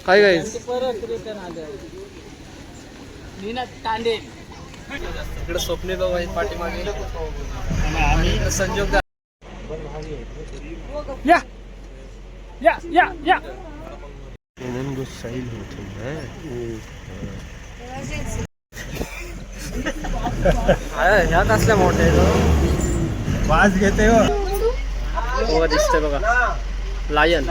काय गाईस इकडे स्वप्नील भाऊ आहेत पाठीमागे आणि संजोग या या या या गुस्साईल होतो ह्या कसल्या मोठ्या वाज घेते हो दिसतंय बघा लायन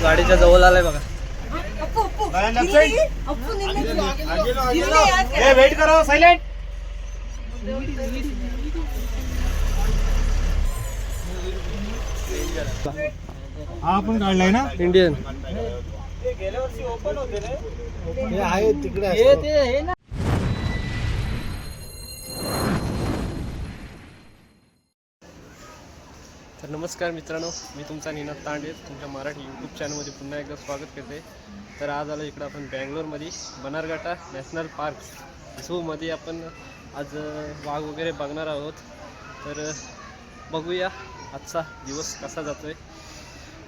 गाडीच्या जवळ आलाय बघा वेट करो सायलेंट हा आपण काढलाय ना इंडियन गेल्या वर्षी ओपन होते रे आहे तिकडे हे ना तर नमस्कार मित्रांनो मी तुमचा निनाद तांडे तुमच्या मराठी यूट्यूब चॅनलमध्ये पुन्हा एकदा स्वागत करते। तर आज आलो इकडं आपण बँगलोरमध्ये बनारघाटा नॅशनल पार्क झूमध्ये आपण आज वाघ वगैरे बघणार आहोत। तर बघूया आजचा दिवस कसा जातोय।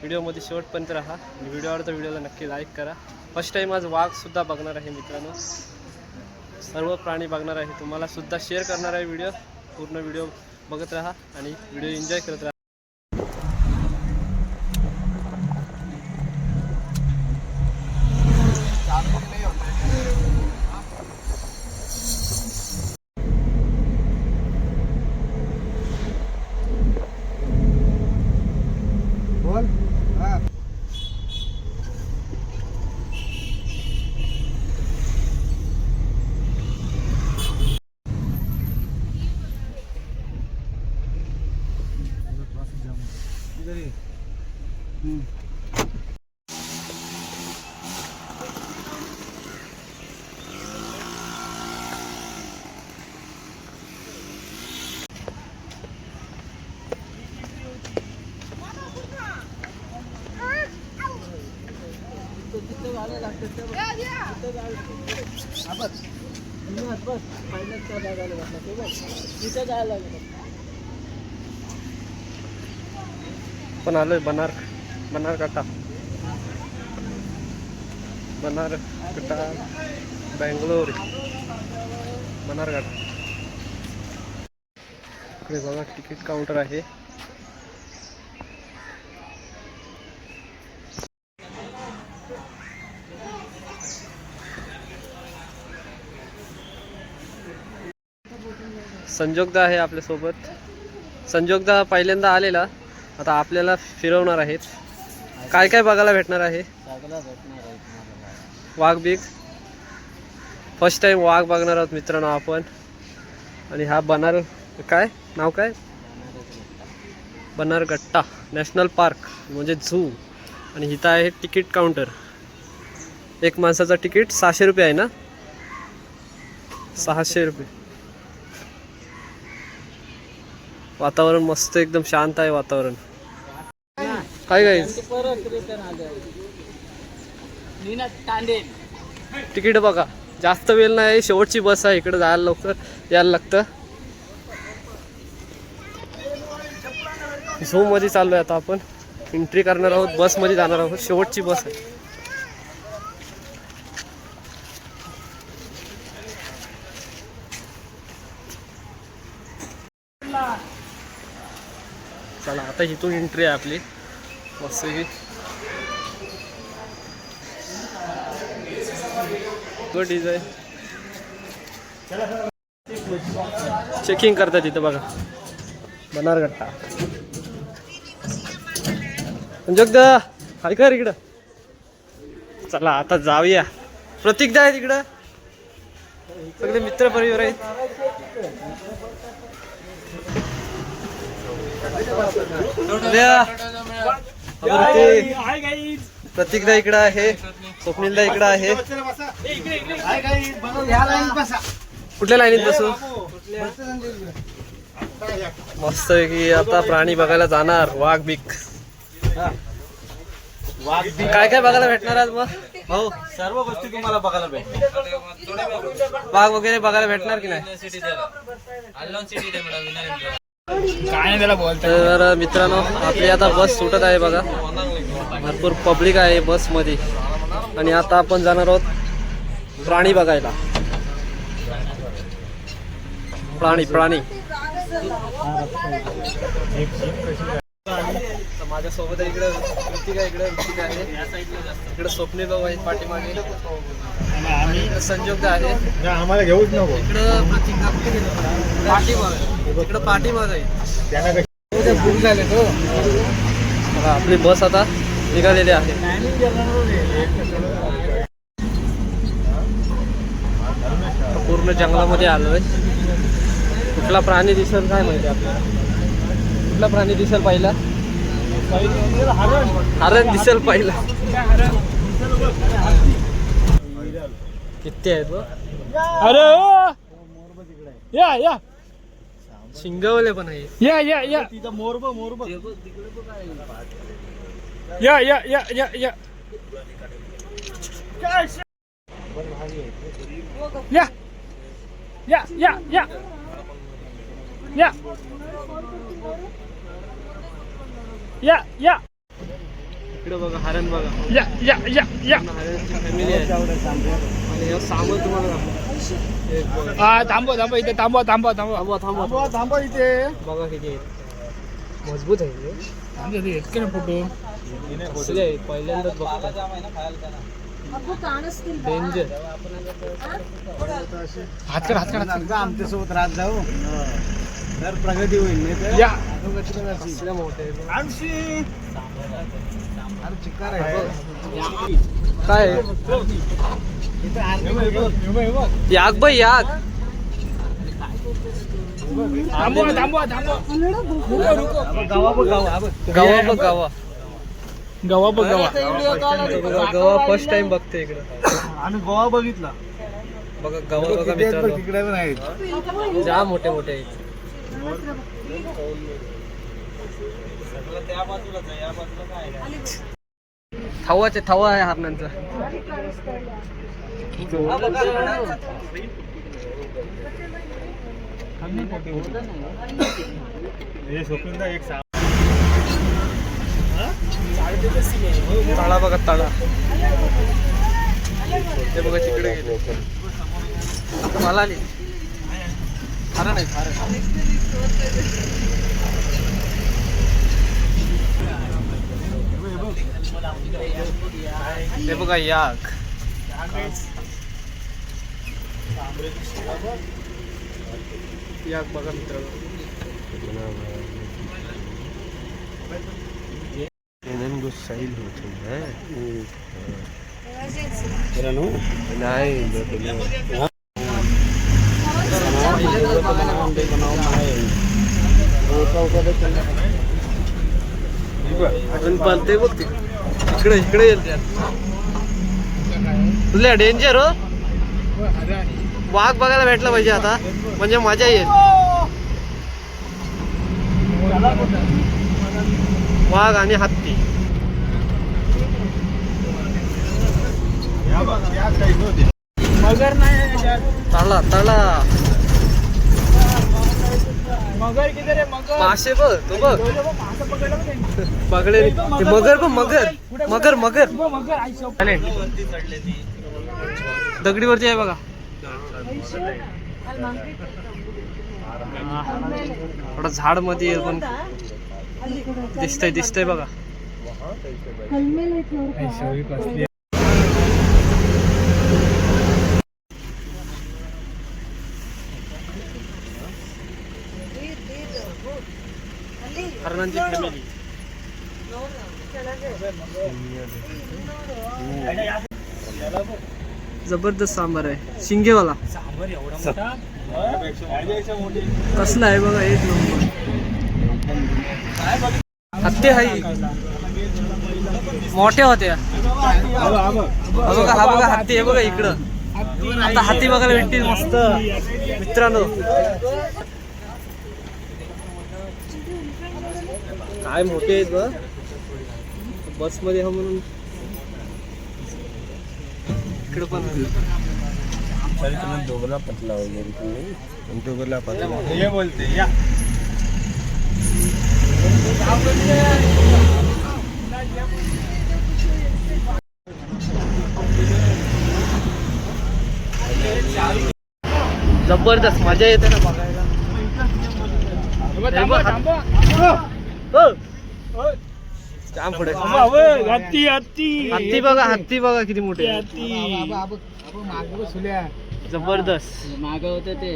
व्हिडिओमध्ये शेवटपर्यंत राहा आणि व्हिडिओ आवडता व्हिडिओला नक्की लाईक करा। फर्स्ट टाईम आज वाघसुद्धा बघणार आहे मित्रांनो, सर्व प्राणी बघणार आहे, तुम्हाला सुद्धा शेअर करणार आहे व्हिडिओ। पूर्ण व्हिडिओ बघत राहा आणि व्हिडिओ एन्जॉय करत राहा। पण आलोय बनारघाटा बँगलोर बनारघाटा। इकडे बघा तिकीट काउंटर आहे। संजोगदा आहे आपल्या सोबत। संजोगदा पहिल्यांदा आलेला, आता आपल्याला फिरवणार आहेत। काय काय बघायला भेटणार आहे? वाघ बिग फर्स्ट टाइम वाघ बघणार आहोत मित्रांनो आपण। आणि हा काय नाव काय? बनारघट्टा नॅशनल पार्क म्हणजे झू। आणि इथं आहे तिकीट काउंटर। एक माणसाचा तिकीट 600 रुपये आहे ना, 600 रुपये। वातावरण मस्त एकदम शांत आहे वातावरण। काय गाईस तिकीट बघा, जास्त वेळ नाही, शेवटची बस आहे, इकडे जायला लवकर यायला लागतं। झू मध्ये चाललोय आता आपण, एंट्री करणार आहोत, बस मध्ये जाणार आहोत, शेवटची बस आहे। चला आता इथून एंट्री आहे आपली मस्त की। तो डिझाईन चेकिंग करतात इथं बघा बनारघट्टा। संजोगदा हाय कर इकडं। चला आता जाऊया। प्रतीकदा आहे तिकडं, सगळे मित्र परिवार आहेत। प्रतीकदा इकडं आहे, स्वप्नीलदा इकडं आहे। कुठल्या लाईनीत बसू? मस्त की आता प्राणी बघायला जाणार। वाघ बिग काय काय बघायला भेटणार आज मग? हो सर्व गोष्टी तुम्हाला बघायला भेटणार। वाघ वगैरे बघायला भेटणार की नाही? काय त्याला बोलतो। तर मित्रांनो आपली आता बस सुटत आहे बघा। भरपूर पब्लिक आहे बसमध्ये. आणि आता आपण जाणार आहोत प्राणी बघायला. प्राणी माझ्यासोबत इकडे ऋतिका आहे, इकडे स्वप्नील भाऊ आहेत पाठीमागे, इकडे संजोग आहे, आम्हाला घेऊच नको. इकडं पाठीमाग आहे. बुक झाले तो. आपली बस आता निघालेली आहे. पूर्ण जंगलामध्ये आलोय. कुठला प्राणी दिसेल काय माहिती आपल्याला. कुठला प्राणी दिसेल पहिला? हरण दिसेल पहिला. किती आहेत बघ. अरे या शिंगवले पण आहे. या तिथं मोरब या इकडे बघा हरण बघा. या हरणची फॅमिली आहे. आणि हे सामान तुम्हाला दाखवतो. थांबव इथे थांबवा थांबा इथे. बघा किती आहेत. मजबूत आहे इतके फोटो कसले आहेत पहिल्यांदाच बघतो. डेंजर. हात काढ आमच्यासोबत राहत जाऊ तर प्रगती होईल. नाही कसले मोठे काय याग बाई याग. थांबवा गवा फर्स्ट टाइम बघते इकडं. आम्ही गोवा बघितला. बघा गवा बघा मित्रांनो. तिकडे पण आहेत. जाम मोठे आहेत. थवा आहे हरणांचा. तळा बघा तळा. ते बघा तिकडे गेले. मला आली हरण आहे हरण. हे बघा याक. याक बघा मित्रांनो. गुस्साईल होते अजून पलते बघ तिकडे इकडे येईल त्या. तुला डेंजर हो. वाघ बघायला भेटला पाहिजे आता म्हणजे मजा येईल. वाघ आणि हत्ती. मगर नाही तळा तळा. मगर किती रे मगर. मासे बघ तो बघ. पकडे मगर बघ मगर. दगडीवरती आहे बघा. थोडं झाड मध्ये पण दिसतंय बघा. हरणांची फॅमिली. जबरदस्त सांबार आहे. शिंगेवाला कसला आहे बघा. एक नंबर. हत्ती आहे मोठ्या होत्या. बघा हा बघा हत्ती आहे बघा इकडं. आता हत्ती बघायला भेटतील मस्त मित्रांनो. काय मोठे आहेत बघ. बस मध्ये हा म्हणून इकडे पण दोघला पतला वगैरे दोघला पतला हे बोलते या. जबरदस्त मजा येते ना बघायला. हे बघ, जाम पुढे हत्ती हत्ती हत्ती बघा, हत्ती बघा किती मोठे. जबरदस्त माग होते ते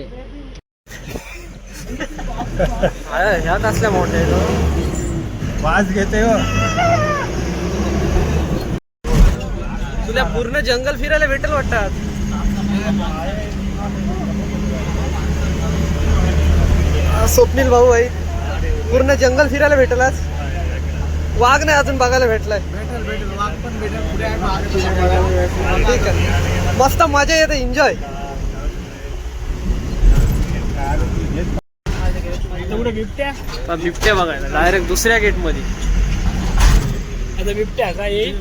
ह्या कसल्या मोठ्या आहेत हो. वास घेते हो. तुला पूर्ण जंगल फिरायला भेटेल वाटतात. स्वप्नील भाऊ आहे, पूर्ण जंगल फिरायला भेटेल आज. वाघ नाही अजून बघायला भेटलाय. भेटेल वाघ पण भेटेल पुढे ठीक आहे, मस्त मजा येते, एन्जॉय. बिबट्या बघायला डायरेक्ट दुसऱ्या गेट मध्ये. आता बिबट्या का येईल.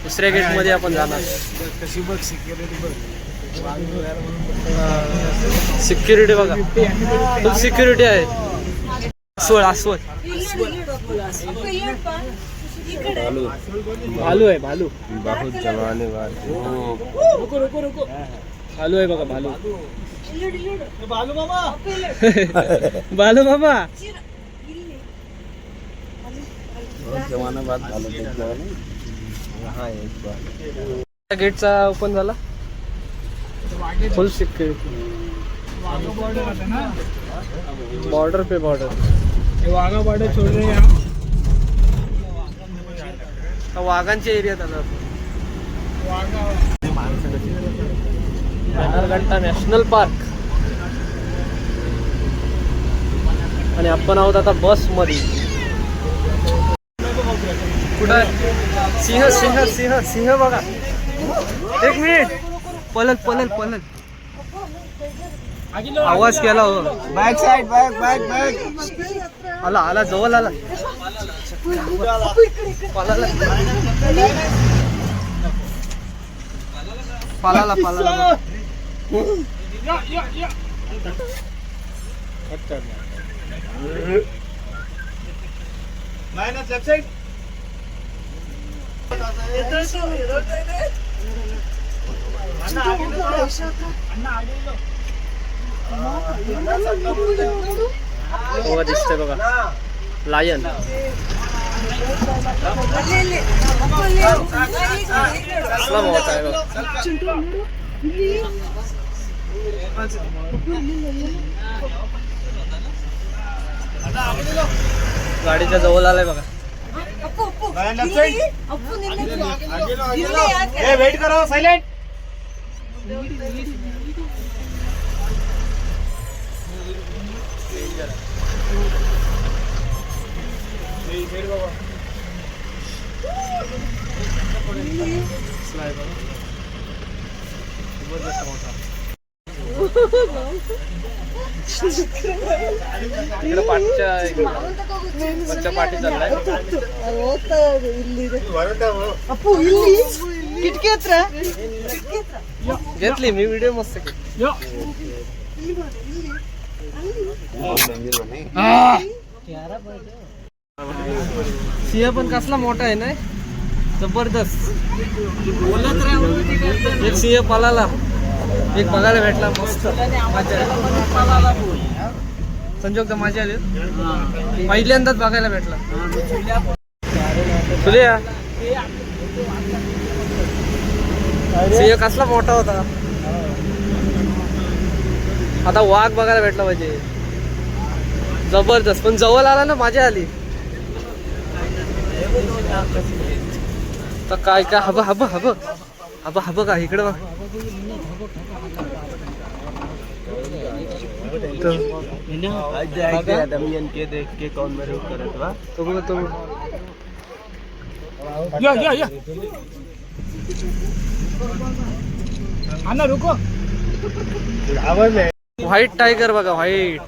दुसऱ्या गेट मध्ये आपण जाणार. कशी बघ सिक्युरिटी बघ. सिक्युरिटी बघा, खूप सिक्युरिटी आहे. अस्वल अस्वल भालू आहे, भालू. बहुत जवाने वाले. रुको रुको रुको, भालू आहे बघा, भालू. बालू मामा. भालू मामा. जमाना बाद भालू गेटचा ओपन झाला. फुल सिक्युरिटी. बॉर्डर पे बॉर्डर. वाघा बॉर्डर छोड़ रहे हैं. वाघांच्या एरियात आला. Bannerghatta national park. आणि आपण आहोत आता बस मध्ये. कुठं सिंह सिंह सिंह सिंह बघा. एक मिनिट. पलल पलल पलल. आवाज केला हो. Back side back back back. आला आला, जवळ आला. पळाला पळाला पळाला. Minus left side. हो दिसतंय बघा, लायन. कसला मोठा आहे बघा. गाडीच्या जवळ आलाय बघा. वेट करो साइलेंट. इकडे पाठच्या पाठी चाललाय. ಕಿಟಕಿ ಹತ್ರ घेतली मी व्हिडिओ मस्त केली. सिंह पण कसला मोठा आहे ना, जबरदस्त. एक सिंह पळाला, एक बघायला भेटला. मस्त संजोग तर मजा आली. पहिल्यांदाच बघायला भेटला. तुला सिंह कसला मोठा होता. आता वाघ बघायला भेटला पाहिजे. जबरदस्त. पण जवळ आला ना, मजा आली. तर काय काय hub hub hub hub hub का इकडे बघ. देख के कौन मेरे करत बा. तो या अन्ना रुको. आवाज नाही. व्हाईट टायगर बघा, व्हाईट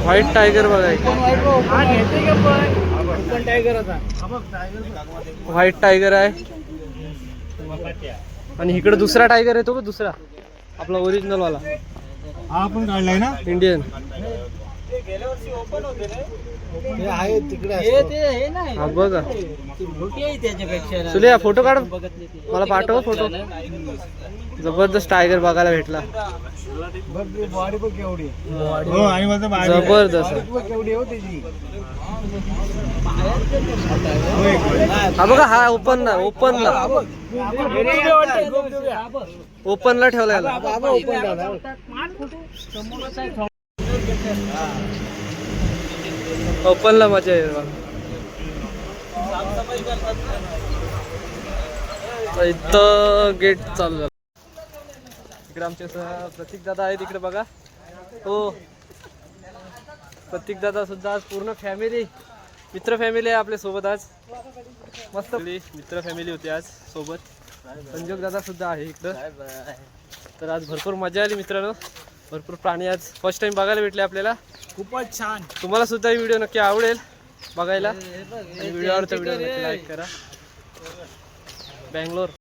व्हाईट टायगर बघा. व्हाईट टायगर आहे. आणि इकडे दुसरा टायगर आहे, तो दुसरा आपला ओरिजिनल वाला. हा पण काढलाय ना इंडियन. हे आहे तिकडे असतो. हा बघा त्याच्यापेक्षा सुल्या फोटो काढ मला पाठव फोटो जबरदस्त टायगर बघायला भेटला बघ बॉडी बघ केवढी हो आणि जबरदस्त बघ केवढी हो त्याची हा बघा हा ओपनला ओपनला ठेवला याला. ओपनला मजा येईल बघा. तर इथं गेट चालू झालं. इकडे आमचे प्रतीक दादा आहे तिकडे बघा. हो प्रतीक दादा सुद्धा आज पूर्ण फॅमिली मित्र फॅमिली आहे आपल्या सोबत आज. मस्त मित्र फॅमिली होती आज सोबत. संजोग दादा सुद्धा आहे इकडं. तर आज भरपूर मजा आली मित्रांनो. भरपूर प्राणी आज फर्स्ट टाइम बघायला भेटले आपल्याला. खूपच छान. तुम्हाला सुद्धा ही व्हिडिओ नक्की आवडेल बघायला. व्हिडिओ आवडता व्हिडिओ नक्की लाईक करा. बँगलोर